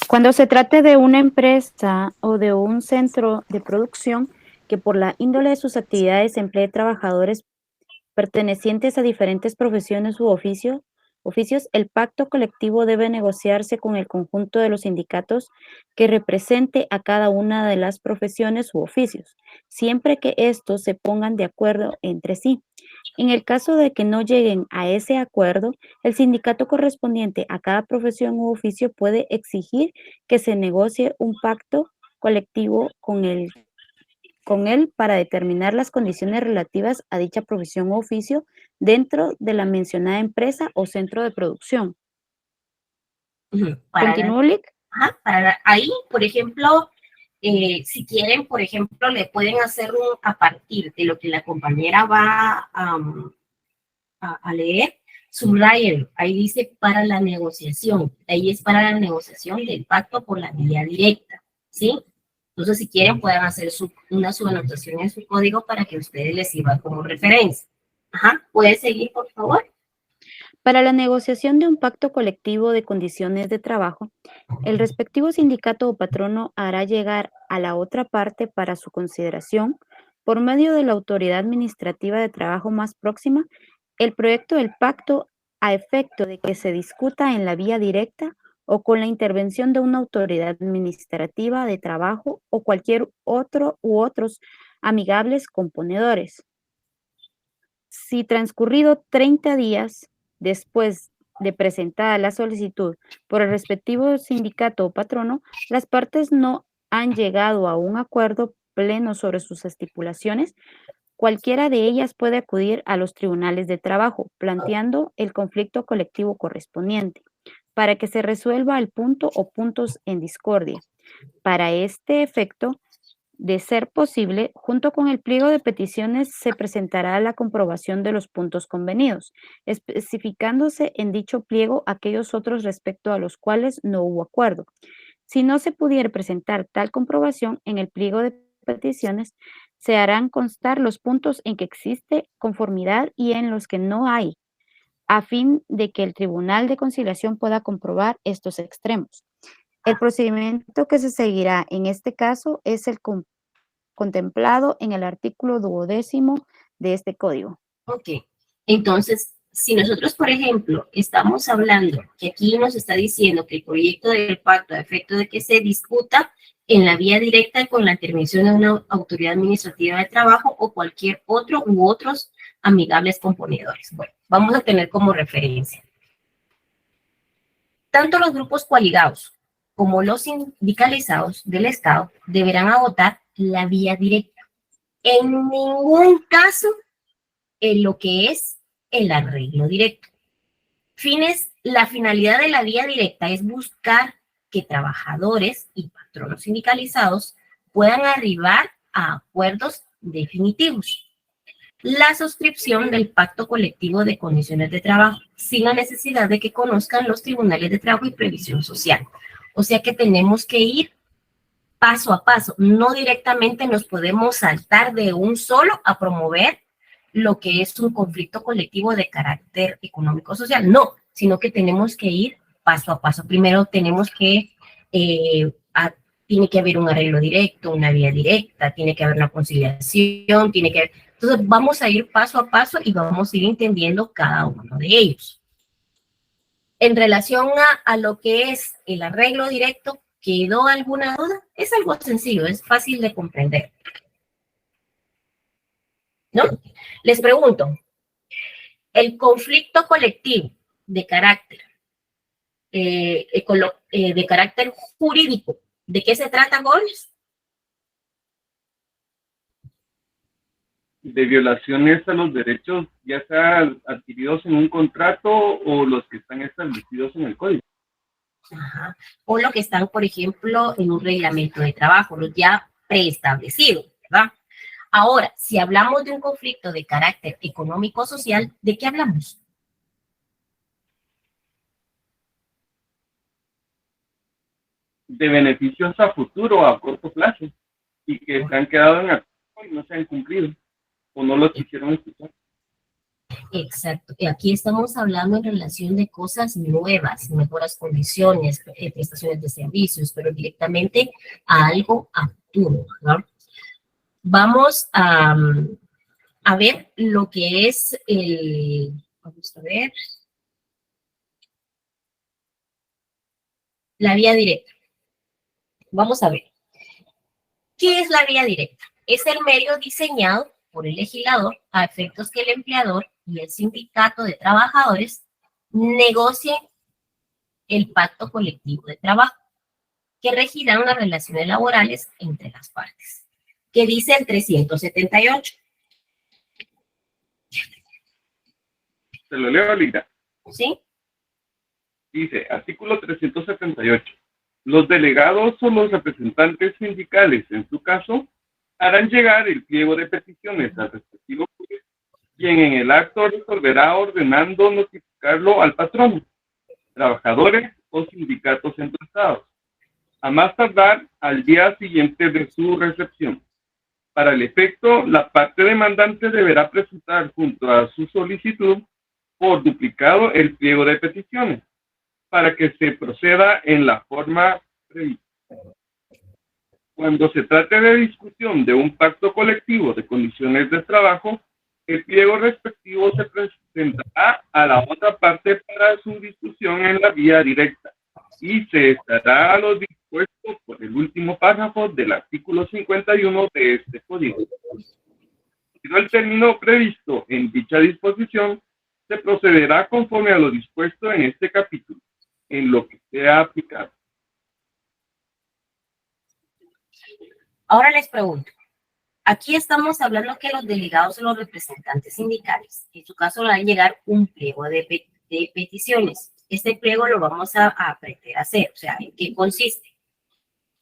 Cuando se trate de una empresa o de un centro de producción que por la índole de sus actividades emplee trabajadores pertenecientes a diferentes profesiones u oficios, el pacto colectivo debe negociarse con el conjunto de los sindicatos que represente a cada una de las profesiones u oficios, siempre que estos se pongan de acuerdo entre sí. En el caso de que no lleguen a ese acuerdo, el sindicato correspondiente a cada profesión u oficio puede exigir que se negocie un pacto colectivo con él para determinar las condiciones relativas a dicha profesión u oficio dentro de la mencionada empresa o centro de producción. ¿Continúo, Lick? Ahí, por ejemplo, si quieren, por ejemplo, le pueden hacer a partir de lo que la compañera va a leer, subrayen, ahí dice para la negociación, ahí es para la negociación del pacto por la vía directa, ¿sí? Entonces, si quieren, pueden hacer una subanotación en su código para que a ustedes les sirva como referencia. Ajá, ¿puede seguir, por favor? Para la negociación de un pacto colectivo de condiciones de trabajo, el respectivo sindicato o patrono hará llegar a la otra parte para su consideración, por medio de la autoridad administrativa de trabajo más próxima, el proyecto del pacto a efecto de que se discuta en la vía directa o con la intervención de una autoridad administrativa de trabajo o cualquier otro u otros amigables componedores. Si transcurrido 30 días después de presentada la solicitud por el respectivo sindicato o patrono, las partes no han llegado a un acuerdo pleno sobre sus estipulaciones, cualquiera de ellas puede acudir a los tribunales de trabajo, planteando el conflicto colectivo correspondiente, para que se resuelva el punto o puntos en discordia. Para este efecto, de ser posible, junto con el pliego de peticiones se presentará la comprobación de los puntos convenidos, especificándose en dicho pliego aquellos otros respecto a los cuales no hubo acuerdo. Si no se pudiera presentar tal comprobación en el pliego de peticiones, se harán constar los puntos en que existe conformidad y en los que no hay, a fin de que el Tribunal de Conciliación pueda comprobar estos extremos. El procedimiento que se seguirá en este caso es el contemplado en el artículo 12º de este código. Ok, entonces, si nosotros, por ejemplo, estamos hablando que aquí nos está diciendo que el proyecto del pacto a efecto de que se discuta en la vía directa con la intervención de una autoridad administrativa de trabajo o cualquier otro u otros amigables componedores. Bueno, vamos a tener como referencia. Tanto los grupos coaligados como los sindicalizados del Estado deberán agotar la vía directa. En ningún caso en lo que es el arreglo directo. La finalidad de la vía directa es buscar que trabajadores y patronos sindicalizados puedan arribar a acuerdos definitivos. La suscripción del pacto colectivo de condiciones de trabajo, sin la necesidad de que conozcan los tribunales de trabajo y previsión social. O sea que tenemos que ir paso a paso. No directamente nos podemos saltar de un solo a promover lo que es un conflicto colectivo de carácter económico-social. No, sino que tenemos que ir paso a paso. Primero tenemos que, tiene que haber un arreglo directo, una vía directa, tiene que haber una conciliación, tiene que haber... Entonces vamos a ir paso a paso y vamos a ir entendiendo cada uno de ellos. En relación a lo que es el arreglo directo, ¿quedó alguna duda? Es algo sencillo, es fácil de comprender, ¿no? Les pregunto, el conflicto colectivo de carácter jurídico, ¿de qué se trata, Gómez? De violaciones a los derechos, ya sea adquiridos en un contrato o los que están establecidos en el código. Ajá. O lo que están, por ejemplo, en un reglamento de trabajo, los ya preestablecidos, ¿verdad? Ahora, si hablamos de un conflicto de carácter económico-social, ¿de qué hablamos? De beneficios a futuro, a corto plazo, y que se han quedado en acto y no se han cumplido, o no los quisieron escuchar. Exacto. Y aquí estamos hablando en relación de cosas nuevas, mejoras condiciones, prestaciones de servicios, pero directamente a algo a futuro, ¿no? Vamos a ver lo que es vamos a ver, la vía directa. Vamos a ver. ¿Qué es la vía directa? Es el medio diseñado por el legislador a efectos que el empleador y el sindicato de trabajadores negocien el pacto colectivo de trabajo que regirá las relaciones laborales entre las partes. ¿Qué dice el 378? Se lo leo, Lira. ¿Sí? Dice, artículo 378. Los delegados o los representantes sindicales, en su caso, harán llegar el pliego de peticiones al respectivo juez, quien en el acto resolverá ordenando notificarlo al patrono, trabajadores o sindicatos emplazados, a más tardar al día siguiente de su recepción. Para el efecto, la parte demandante deberá presentar junto a su solicitud por duplicado el pliego de peticiones para que se proceda en la forma prevista. Cuando se trate de discusión de un pacto colectivo de condiciones de trabajo, el pliego respectivo se presentará a la otra parte para su discusión en la vía directa y se estará a lo dispuesto por el último párrafo del artículo 51 de este código. Siendo el término previsto en dicha disposición, se procederá conforme a lo dispuesto en este capítulo, en lo que sea aplicado. Ahora les pregunto, aquí estamos hablando que los delegados o los representantes sindicales, en su caso van a llegar un pliego de peticiones. Este pliego lo vamos a aprender a hacer, o sea, ¿en qué consiste?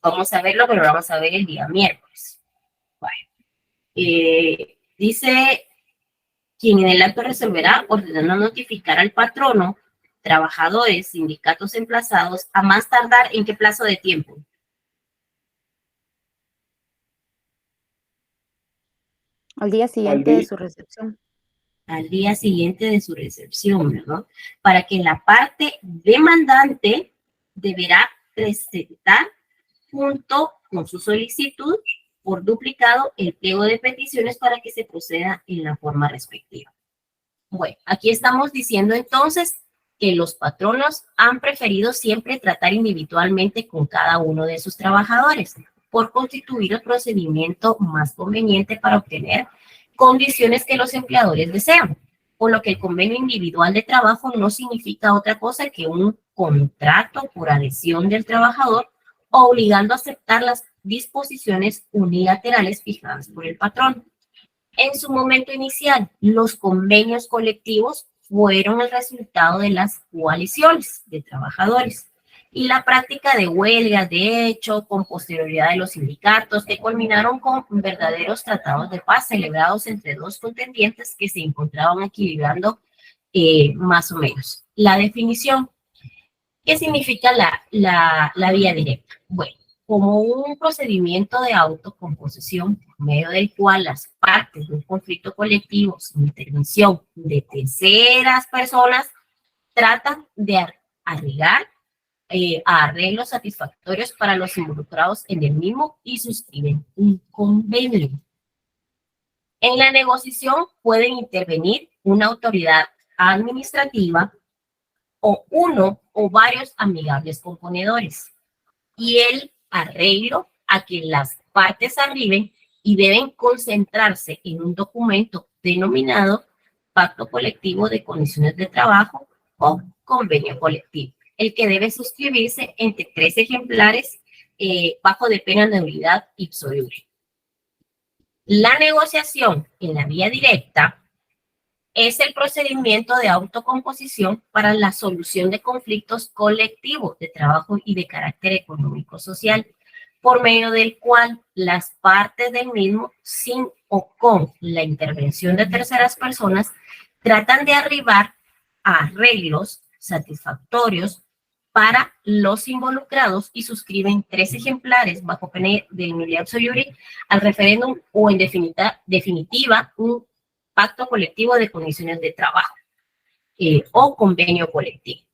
Vamos a verlo, pero lo vamos a ver el día miércoles. Bueno, dice, quien en el acto resolverá ordenando notificar al patrono, trabajadores, sindicatos emplazados, a más tardar, ¿en qué plazo de tiempo? Al día siguiente de su recepción. Al día siguiente de su recepción, ¿no? Para que la parte demandante deberá presentar junto con su solicitud por duplicado el pliego de peticiones para que se proceda en la forma respectiva. Bueno, aquí estamos diciendo entonces que los patronos han preferido siempre tratar individualmente con cada uno de sus trabajadores por constituir el procedimiento más conveniente para obtener condiciones que los empleadores desean, por lo que el convenio individual de trabajo no significa otra cosa que un contrato por adhesión del trabajador obligando a aceptar las disposiciones unilaterales fijadas por el patrón. En su momento inicial, los convenios colectivos fueron el resultado de las coaliciones de trabajadores y la práctica de huelgas, de hecho, con posterioridad de los sindicatos, que culminaron con verdaderos tratados de paz celebrados entre dos contendientes que se encontraban equilibrando más o menos. La definición, ¿qué significa la vía directa? Bueno, como un procedimiento de autocomposición por medio del cual las partes de un conflicto colectivo sin intervención de terceras personas tratan de arreglar a arreglos satisfactorios para los involucrados en el mismo y suscriben un convenio. En la negociación pueden intervenir una autoridad administrativa o uno o varios amigables componedores y el arreglo a que las partes arriben y deben concentrarse en un documento denominado Pacto Colectivo de Condiciones de Trabajo o Convenio Colectivo, el que debe suscribirse entre 3 ejemplares bajo de pena de nulidad ipso iure. La negociación en la vía directa es el procedimiento de autocomposición para la solución de conflictos colectivos de trabajo y de carácter económico-social, por medio del cual las partes del mismo, sin o con la intervención de terceras personas, tratan de arribar a arreglos satisfactorios para los involucrados y suscriben 3 ejemplares bajo pena de nulidad ipso iure al referéndum o en definitiva un pacto colectivo de condiciones de trabajo o convenio colectivo.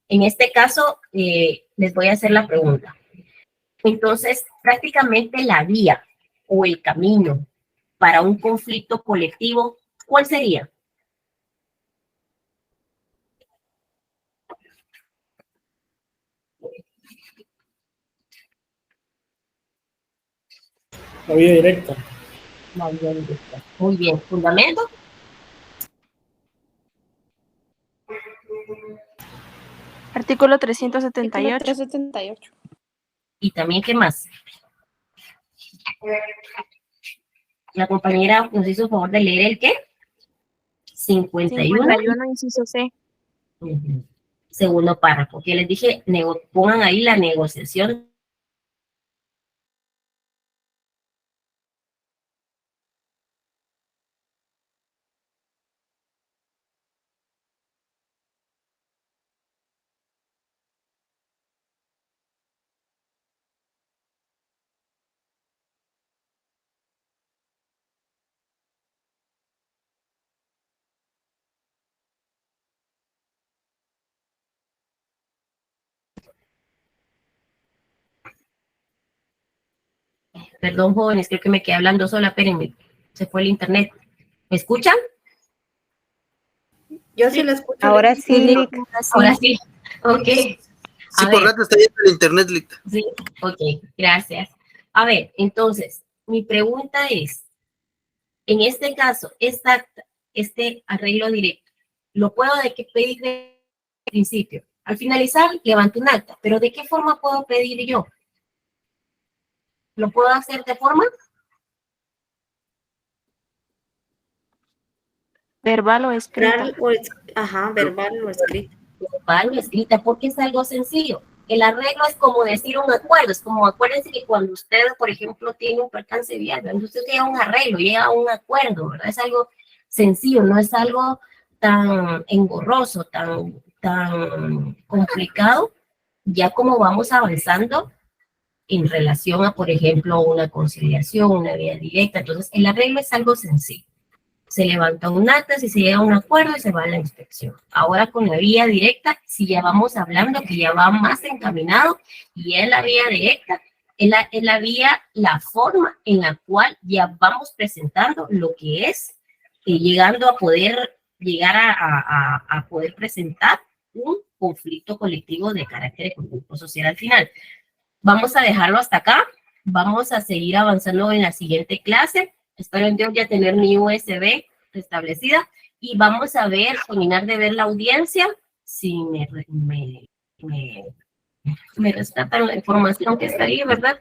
En este caso, les voy a hacer la pregunta. Entonces, prácticamente la vía o el camino para un conflicto colectivo, ¿cuál sería? La vía directa. La vía directa. Muy bien. ¿Fundamento? Artículo 378. Artículo 378. ¿Y también qué más? La compañera nos hizo el favor de leer el ¿qué? 51. 51, inciso C. segundo párrafo, que les dije, pongan ahí la negociación. Perdón, jóvenes, creo que me quedé hablando sola, espérenme, se fue el internet. ¿Me escuchan? Yo sí lo escucho. Ahora sí, Lick. Ahora sí, ok. Sí, por rato está yendo el internet, Lick. Sí, ok, gracias. A ver, entonces, mi pregunta es, en este caso, este arreglo directo, ¿lo puedo pedir de principio? Al finalizar, levanto un acta, pero ¿de qué forma puedo pedir yo? ¿Lo puedo hacer de forma? Verbal o escrita. Verbal o escrita. Verbal o escrita, porque es algo sencillo. El arreglo es como decir un acuerdo, es como, acuérdense que cuando usted, por ejemplo, tiene un percance vial, entonces llega a un arreglo, llega a un acuerdo, ¿verdad? Es algo sencillo, no es algo tan engorroso, tan complicado, ya como vamos avanzando en relación a, por ejemplo, una conciliación, una vía directa. Entonces, el arreglo es algo sencillo. Se levanta un acta, si se llega a un acuerdo y se va a la inspección. Ahora con la vía directa, si ya vamos hablando que ya va más encaminado, y es la vía directa, es la vía, la forma en la cual ya vamos presentando lo que es, llegando a poder, llegar a poder presentar un conflicto colectivo de carácter económico social al final. Vamos a dejarlo hasta acá, vamos a seguir avanzando en la siguiente clase. Espero en Dios ya tener mi USB restablecida y vamos a ver, terminar de ver la audiencia, si me rescatan la información que está ahí, ¿verdad?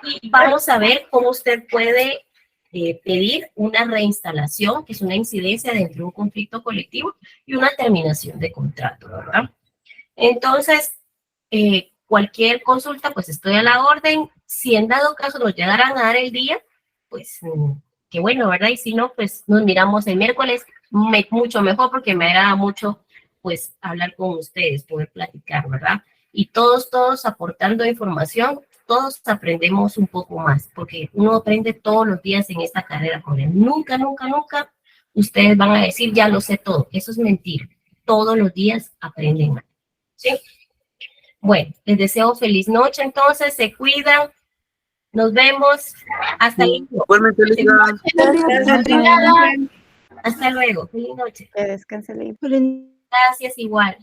Y vamos a ver cómo usted puede pedir una reinstalación, que es una incidencia dentro de un conflicto colectivo, y una terminación de contrato, ¿verdad? Entonces, cualquier consulta, pues estoy a la orden. Si en dado caso nos llegaran a dar el día, pues qué bueno, ¿verdad? Y si no, pues nos miramos el miércoles, mucho mejor, porque me agrada mucho, pues, hablar con ustedes, poder platicar, ¿verdad? Y todos aportando información, todos aprendemos un poco más, porque uno aprende todos los días en esta carrera con él. Nunca ustedes van a decir, ya lo sé todo. Eso es mentira. Todos los días aprenden más. ¿Sí? Bueno, les deseo feliz noche, entonces, se cuidan. Nos vemos. Hasta luego. Hasta luego. Feliz noche. Que descanse. Gracias, igual.